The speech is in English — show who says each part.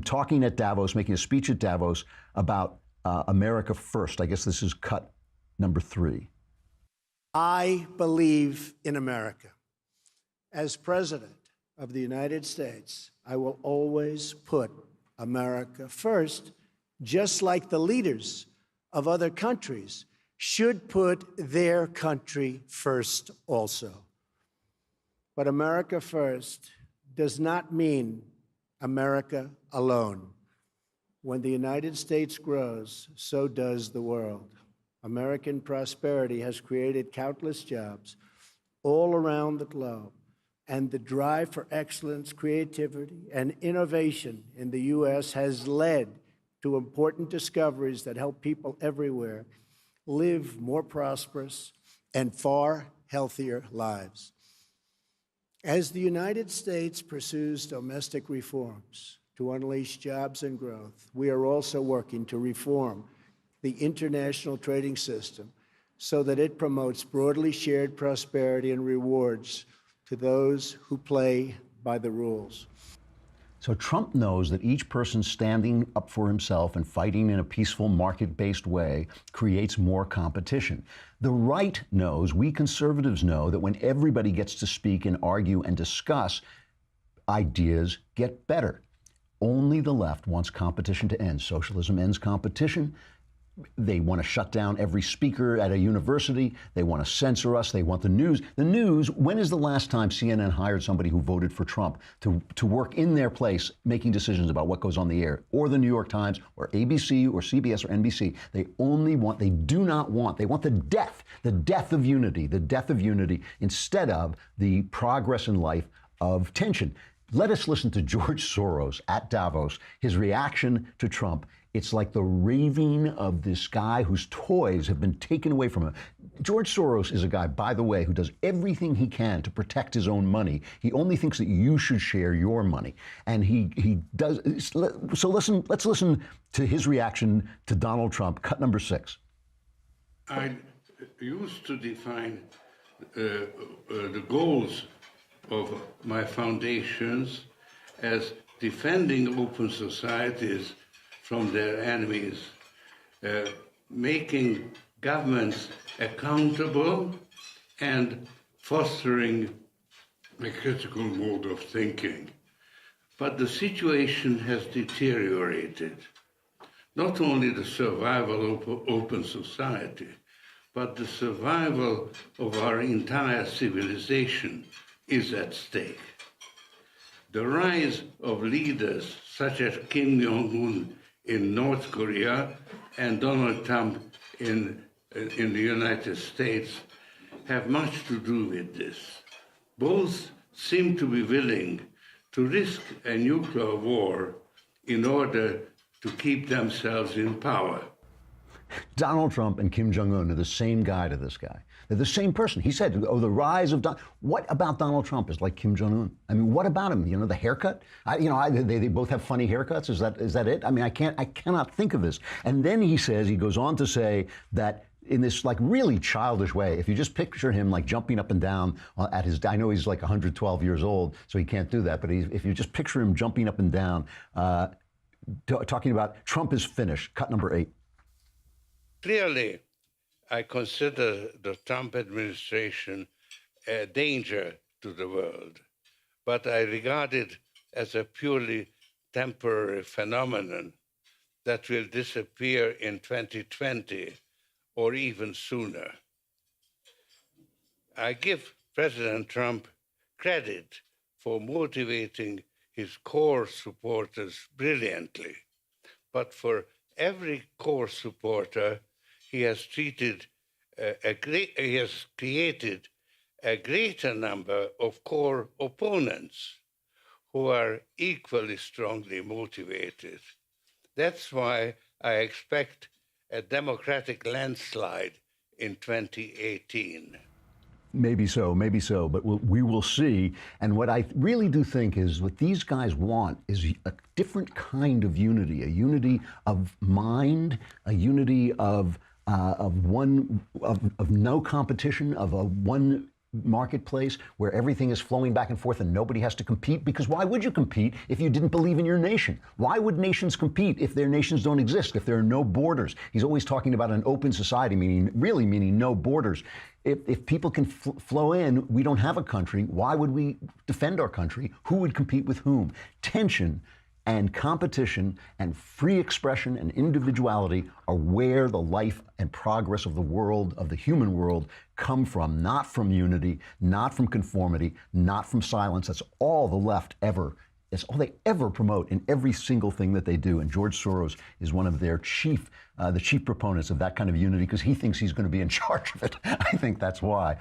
Speaker 1: talking at Davos, making a speech at Davos about America first. I guess this is cut number 3.
Speaker 2: I believe in America. As president of the United States, I will always put America first, just like the leaders of other countries should put their country first also. But America first does not mean America alone. When the United States grows, so does the world. American prosperity has created countless jobs all around the globe, and the drive for excellence, creativity, and innovation in the U.S. has led to important discoveries that help people everywhere live more prosperous and far healthier lives. As the United States pursues domestic reforms to unleash jobs and growth, we are also working to reform the international trading system so that it promotes broadly shared prosperity and rewards to those who play by the rules.
Speaker 1: So Trump knows that each person standing up for himself and fighting in a peaceful, market-based way creates more competition. The right knows, we conservatives know, that when everybody gets to speak and argue and discuss, ideas get better. Only the left wants competition to end. Socialism ends competition. They want to shut down every speaker at a university. They want to censor us. They want the news. The news, when is the last time CNN hired somebody who voted for Trump to work in their place, making decisions about what goes on the air, or the New York Times, or ABC, or CBS, or NBC? They want the death of unity instead of the progress in life of tension. Let us listen to George Soros at Davos, his reaction to Trump. It's like the raving of this guy whose toys have been taken away from him. George Soros is a guy, by the way, who does everything he can to protect his own money. He only thinks that you should share your money. And he does. So let's listen to his reaction to Donald Trump, cut number 6.
Speaker 3: I used to define the goals of my foundations as defending open societies from their enemies, making governments accountable, and fostering a critical mode of thinking. But the situation has deteriorated. Not only the survival of open society, but the survival of our entire civilization is at stake. The rise of leaders such as Kim Jong-un in North Korea and Donald Trump in the United States have much to do with this. Both seem to be willing to risk a nuclear war in order to keep themselves in power.
Speaker 1: Donald Trump and Kim Jong-un are the same guy to this guy. They're the same person. He said, oh, the rise of what about Donald Trump is like Kim Jong-un? I mean, what about him? You know, the haircut? They both have funny haircuts. Is that it? I mean, I cannot think of this. And then he goes on to say that in this like really childish way, if you just picture him like jumping up and down at his, I know he's like 112 years old, so he can't do that, but if you just picture him jumping up and down, talking about Trump is finished, cut number 8.
Speaker 3: Clearly, I consider the Trump administration a danger to the world, but I regard it as a purely temporary phenomenon that will disappear in 2020 or even sooner. I give President Trump credit for motivating his core supporters brilliantly, but for every core supporter, he has created a greater number of core opponents who are equally strongly motivated. That's why I expect a Democratic landslide in 2018.
Speaker 1: Maybe so, but we will see. And what I really do think is what these guys want is a different kind of unity, a unity of mind, a unity of no competition, of a one marketplace where everything is flowing back and forth and nobody has to compete? Because why would you compete if you didn't believe in your nation? Why would nations compete if their nations don't exist, if there are no borders? He's always talking about an open society, meaning no borders. If people can flow in, we don't have a country. Why would we defend our country? Who would compete with whom? Tension and competition and free expression and individuality are where the life and progress of the world, of the human world, come from, not from unity, not from conformity, not from silence. That's all the left it's all they ever promote in every single thing that they do. And George Soros is one of their chief proponents of that kind of unity because he thinks he's going to be in charge of it. I think that's why.